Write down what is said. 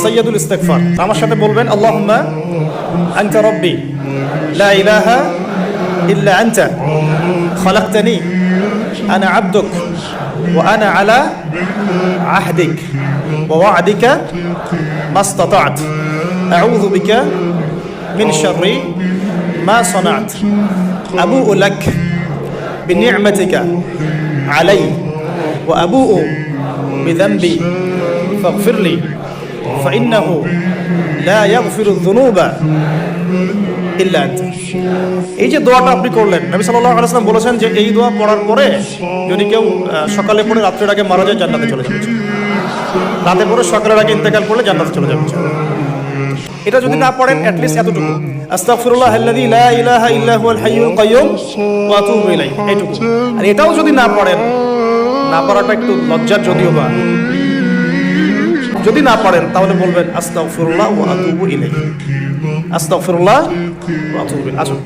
সাইয়্যিদুল ইস্তিগফার। আমার সাথে বলবেন আল্লাহুম্মা আনতা রাব্বি লা ইলাহা ইল্লা আনতা খালাকতানি আনা আবদুক ওয়া আনা আলা আহদিক ওয়া ওয়া'দিকা মাসতাতা'ত আউযু বিকা মিন শাররি মা সানা'ত আবু'ু লাক বিনি'মাতিকা আলাই ওয়া আবু'ু বিযানবি ফাগফিরলি ফাইন্নাহু লা ইয়াগফিরুয যুনুবা ইল্লা আনতা। এই যে দোয়াটা আপনি করলেন, নবী সাল্লাল্লাহু আলাইহি ওয়াসাল্লাম বলেছেন যে এই দোয়া পড়ার পরে যদি কেউ সকালে পড়ে রাত্রের আগে মারা যায় জান্নাতে চলে যাবে, রাতে পড়ে সকালের আগে ইন্তেকাল করলে জান্নাতে চলে যাবে। এটা যদি না পড়েন অ্যাটলিস্ট এতটুকু আস্তাগফিরুল্লাহ আল্লাযী লা ইলাহা ইল্লা হুয়াল হাইয়ুল কাইয়্যুম ওয়া আতুবু ইলাইহি, এইটুকু। আর এটাও যদি না পড়েন, না পড়াটা একটু লজ্জার যদিও বা, যদি না পারেন তাহলে বলবেন আস্তাগফিরুল্লাহ ওয়া আতুবু ইলাইহি, আস্তাগফিরুল্লাহ ওয়া আতুবু ইলাইহি। আসুন।